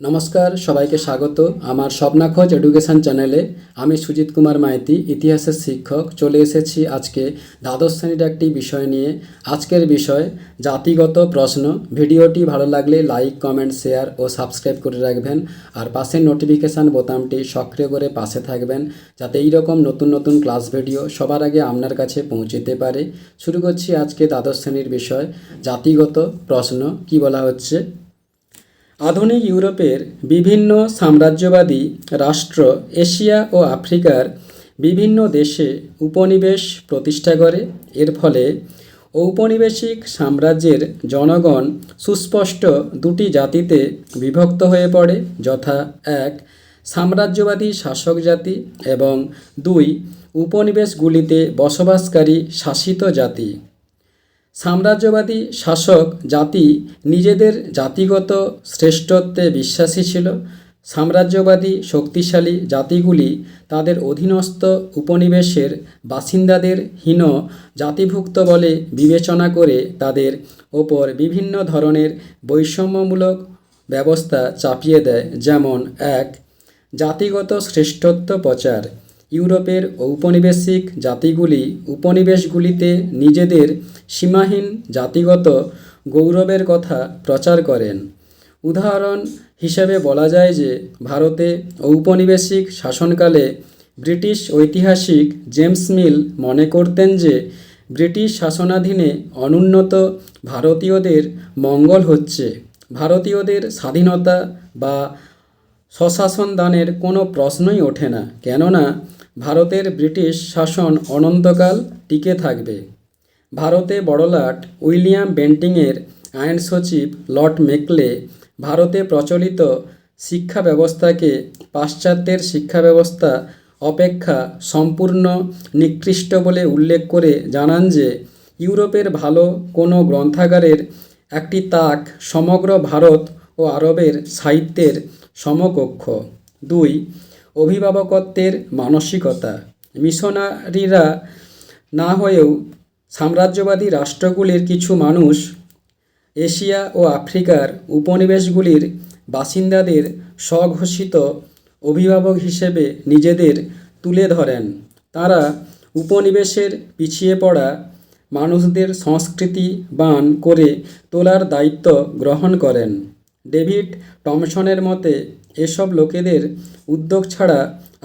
নমস্কার, সবাইকে স্বাগত আমার স্বপ্নাখোঁজ এডুকেশন চ্যানেলে। আমি সুজিত কুমার মাইতি, ইতিহাসের শিক্ষক। চলে এসেছি আজকে দ্বাদশ শ্রেণীর একটি বিষয় নিয়ে। আজকের বিষয় জাতিগত প্রশ্ন। ভিডিওটি ভালো লাগলে লাইক, কমেন্ট, শেয়ার ও সাবস্ক্রাইব করে রাখবেন। আর পাশের নোটিফিকেশান বোতামটি সক্রিয় করে পাশে থাকবেন, যাতে এইরকম নতুন নতুন ক্লাস ভিডিও সবার আগে আপনার কাছে পৌঁছতে পারে। শুরু করছি আজকে দ্বাদশ শ্রেণীর বিষয় জাতিগত প্রশ্ন। কি বলা হচ্ছে? আধুনিক ইউরোপের বিভিন্ন সাম্রাজ্যবাদী রাষ্ট্র এশিয়া ও আফ্রিকার বিভিন্ন দেশে উপনিবেশ প্রতিষ্ঠা করে। এর ফলে ঔপনিবেশিক সাম্রাজ্যের জনগণ সুস্পষ্ট দুটি জাতিতে বিভক্ত হয়ে পড়ে, যথা ১. সাম্রাজ্যবাদী শাসক জাতি এবং ২. উপনিবেশগুলিতে বসবাসকারী শাসিত জাতি। সাম্রাজ্যবাদী শাসক জাতি নিজেদের জাতিগত শ্রেষ্ঠত্বে বিশ্বাসী ছিল। সাম্রাজ্যবাদী শক্তিশালী জাতিগুলি তাদের অধীনস্থ উপনিবেশের বাসিন্দাদের হীন জাতিভুক্ত বলে বিবেচনা করে তাদের ওপর বিভিন্ন ধরনের বৈষম্যমূলক ব্যবস্থা চাপিয়ে দেয়। যেমন ১. জাতিগত শ্রেষ্ঠত্ব প্রচার। ইউরোপের ঔপনিবেশিক জাতিগুলি উপনিবেশগুলিতে নিজেদের সীমাহীন জাতিগত গৌরবের কথা প্রচার করেন। উদাহরণ হিসেবে বলা যায় যে ভারতে ঔপনিবেশিক শাসনকালে ব্রিটিশ ঐতিহাসিক জেমস মিল মনে করতেন যে ব্রিটিশ শাসনাধীনে অনুন্নত ভারতীয়দের মঙ্গল হচ্ছে। ভারতীয়দের স্বাধীনতা বা স্বশাসন দানের কোনো প্রশ্নই ওঠে না, কেননা ভারতের ব্রিটিশ শাসন অনন্তকাল টিকে থাকবে। ভারতে বড়লাট উইলিয়াম বেন্টিংয়ের আইন সচিব লর্ড মেকলে ভারতে প্রচলিত শিক্ষা ব্যবস্থাকে পাশ্চাত্যের শিক্ষা ব্যবস্থা অপেক্ষা সম্পূর্ণ নিকৃষ্ট বলে উল্লেখ করে জানান যে ইউরোপের ভালো কোনো গ্রন্থাগারের একটি তাক সমগ্র ভারত ও আরবের সাহিত্যের সমকক্ষ। ২. অভিভাবকত্বের মানসিকতা। মিশনারিরা না হয়েও সাম্রাজ্যবাদী রাষ্ট্রগুলির কিছু মানুষ এশিয়া ও আফ্রিকার উপনিবেশগুলির বাসিন্দাদের স্বঘোষিত অভিভাবক হিসেবে নিজেদের তুলে ধরেন। তারা উপনিবেশের পিছিয়ে পড়া মানুষদের সংস্কৃতিবান করে তোলার দায়িত্ব গ্রহণ করেন। ডেভিড টমসনের মতে এসব লোকেদের উদ্যোগ ছাড়া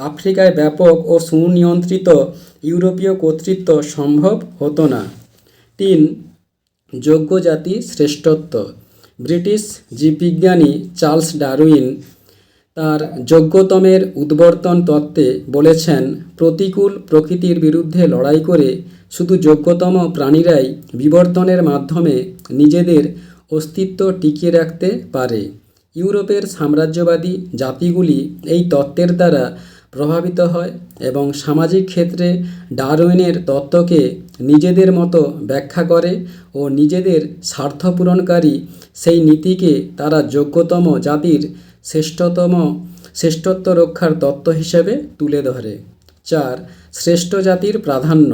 আফ্রিকায় ব্যাপক ও সুনিয়ন্ত্রিত ইউরোপীয় কর্তৃত্ব সম্ভব হতো না। ৩. যোগ্য জাতি শ্রেষ্ঠত্ব। ব্রিটিশ জীববিজ্ঞানী চার্লস ডারউইন তার যোগ্যতমের উদ্বর্তন তত্ত্বে বলেছেন, প্রতিকূল প্রকৃতির বিরুদ্ধে লড়াই করে শুধু যোগ্যতম প্রাণীরাই বিবর্তনের মাধ্যমে নিজেদের অস্তিত্ব টিকিয়ে রাখতে পারে। ইউরোপের সাম্রাজ্যবাদী জাতিগুলি এই তত্ত্বের দ্বারা প্রভাবিত হয় এবং সামাজিক ক্ষেত্রে ডারউইনের তত্ত্বকে নিজেদের মতো ব্যাখ্যা করে ও নিজেদের স্বার্থপূরণকারী সেই নীতিকে তারা যোগ্যতম জাতির শ্রেষ্ঠত্ব রক্ষার তত্ত্ব হিসেবে তুলে ধরে। ৪. শ্রেষ্ঠ জাতির প্রাধান্য।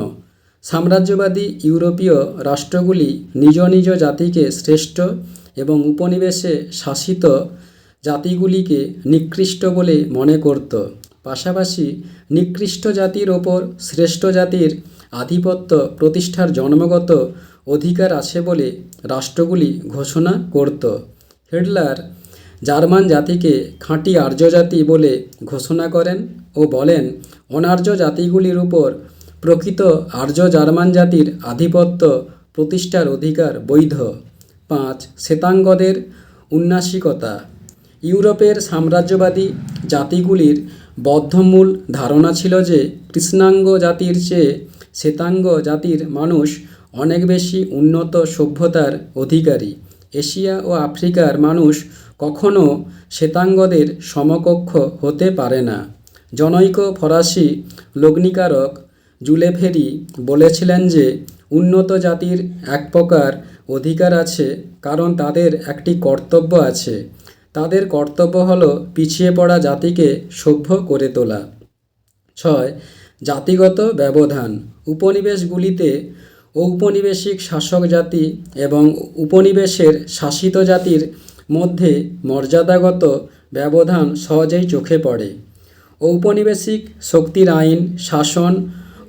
সাম্রাজ্যবাদী ইউরোপীয় রাষ্ট্রগুলি নিজ নিজ জাতিকে শ্রেষ্ঠ এবং উপনিবেশে শাসিত জাতিগুলিকে নিকৃষ্ট বলে মনে করত। পাশাপাশি নিকৃষ্ট জাতির ওপর শ্রেষ্ঠ জাতির আধিপত্য প্রতিষ্ঠার জন্মগত অধিকার আছে বলে রাষ্ট্রগুলি ঘোষণা করত। হিটলার জার্মান জাতিকে খাঁটি আর্য জাতি বলে ঘোষণা করেন ও বলেন, অনার্য জাতিগুলির উপর প্রকৃত আর্য জার্মান জাতির আধিপত্য প্রতিষ্ঠার অধিকার বৈধ। ৫. শ্বেতাঙ্গদের উন্নাসিকতা। ইউরোপের সাম্রাজ্যবাদী জাতিগুলির বদ্ধমূল ধারণা ছিল যে কৃষ্ণাঙ্গ জাতির চেয়ে শ্বেতাঙ্গ জাতির মানুষ অনেক বেশি উন্নত সভ্যতার অধিকারী। এশিয়া ও আফ্রিকার মানুষ কখনো শ্বেতাঙ্গদের সমকক্ষ হতে পারে না। জনৈক ফরাসি লগ্নিকারক জুলেফেরি বলেছিলেন যে উন্নত জাতির এক প্রকার অধিকার আছে, কারণ তাদের একটি কর্তব্য আছে। তাদের কর্তব্য হলো পিছিয়ে পড়া জাতিকে সভ্য করে তোলা। ৬. জাতিগত ব্যবধান। উপনিবেশগুলিতে ঔপনিবেশিক শাসক জাতি এবং উপনিবেশের শাসিত জাতির মধ্যে মর্যাদাগত ব্যবধান সহজেই চোখে পড়ে। ঔপনিবেশিক শক্তির আইন, শাসন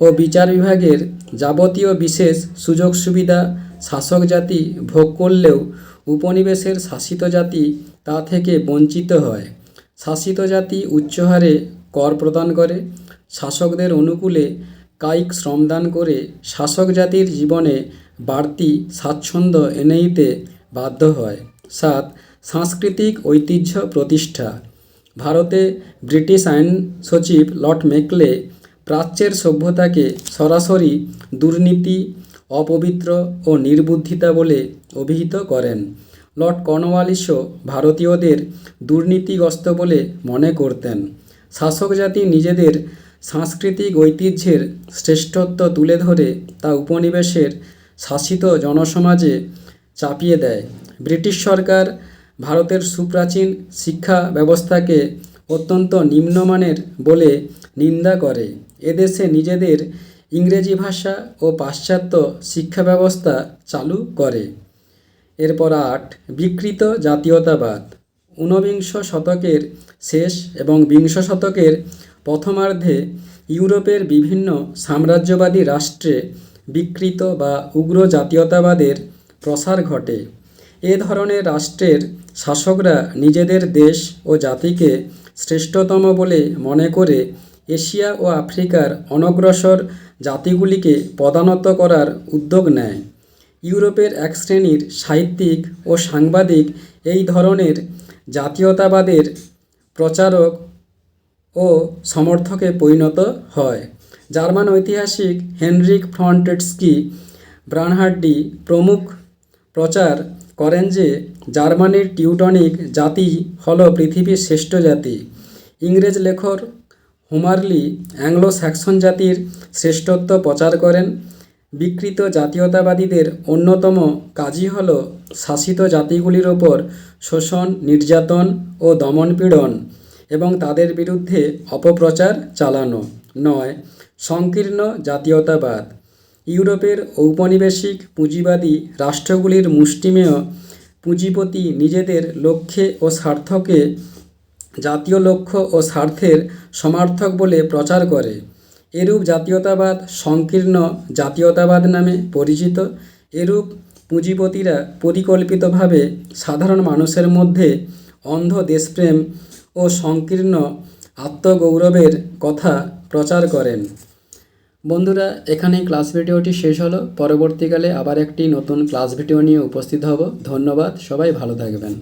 ও বিচার বিভাগের যাবতীয় বিশেষ সুযোগ সুবিধা শাসক জাতি ভোগ করলেও উপনিবেশের শাসিত জাতি তা থেকে বঞ্চিত হয়। শাসিত জাতি উচ্চহারে কর প্রদান করে, শাসকদের অনুকূলে কায়িক শ্রমদান করে শাসক জাতির জীবনে বাড়তি স্বাচ্ছন্দ্য এনে দিতে বাধ্য হয়। 7. সাংস্কৃতিক ঐতিহ্য প্রতিষ্ঠা। ভারতে ব্রিটিশ আইন সচিব লর্ড মেকলে প্রাচ্যের সভ্যতাকে সরাসরি দুর্নীতি, অপবিত্র ও নির্বুদ্ধিতা বলে অভিহিত করেন। লর্ড কর্নওয়ালিসও ভারতীয়দের দুর্নীতিগ্রস্ত বলে মনে করতেন। শাসক জাতি নিজেদের সাংস্কৃতিক ঐতিহ্যের শ্রেষ্ঠত্ব তুলে ধরে তা উপনিবেশের শাসিত জনসমাজে চাপিয়ে দেয়। ব্রিটিশ সরকার ভারতের সুপ্রাচীন শিক্ষা ব্যবস্থাকে অত্যন্ত নিম্নমানের বলে নিন্দা করে। এদেশে নিজেদের ইংরেজি ভাষা ও পাশ্চাত্য শিক্ষা ব্যবস্থা চালু করে। এরপর 8. বিকৃত জাতীয়তাবাদ। ঊনবিংশ শতকের শেষ এবং বিংশ শতকের প্রথমার্ধে ইউরোপের বিভিন্ন সাম্রাজ্যবাদী রাষ্ট্রে বিকৃত বা উগ্র জাতীয়তাবাদের প্রসার ঘটে। এ ধরনের রাষ্ট্রের শাসকরা নিজেদের দেশ ও জাতিকে শ্রেষ্ঠতম বলে মনে করে এশিয়া ও আফ্রিকার অনগ্রসর জাতিগুলিকে পদানত করার উদ্যোগ নেয়। ইউরোপের এক শ্রেণীর সাহিত্যিক ও সাংবাদিক এই ধরনের জাতীয়তাবাদের প্রচারক ও সমর্থকে পরিণত হয়। জার্মান ঐতিহাসিক হেনরিক ফন ট্রেটস্কি, বার্নহার্ড প্রমুখ প্রচার করেন যে জার্মানির টিউটনিক জাতি হল পৃথিবীর শ্রেষ্ঠ জাতি। ইংরেজ লেখক হোমারলি অ্যাংলো স্যাক্সন জাতির শ্রেষ্ঠত্ব প্রচার করেন। বিকৃত জাতীয়তাবাদীদের অন্যতম কাজই হল শাসিত জাতিগুলির ওপর শোষণ, নির্যাতন ও দমনপীড়ন এবং তাদের বিরুদ্ধে অপপ্রচার চালানো। 9. সংকীর্ণ জাতীয়তাবাদ। ইউরোপের ঔপনিবেশিক পুঁজিবাদী রাষ্ট্রগুলির মুষ্টিমেয় পুঁজিপতি নিজেদের লক্ষ্যে ও স্বার্থকে জাতীয় লক্ষ্য ও স্বার্থের সমার্থক বলে প্রচার করে। এরূপ জাতীয়তাবাদ সংকীর্ণ জাতীয়তাবাদ নামে পরিচিত। এরূপ পুঁজিপতিরা পরিকল্পিতভাবে সাধারণ মানুষের মধ্যে অন্ধ দেশপ্রেম ও সংকীর্ণ আত্মগৌরবের কথা প্রচার করেন। বন্ধুরা, এখানেই ক্লাস ভিডিওটি শেষ হলো। পরবর্তীকালে আবার একটি নতুন ক্লাস ভিডিও নিয়ে উপস্থিত হব। ধন্যবাদ, সবাই ভালো থাকবেন।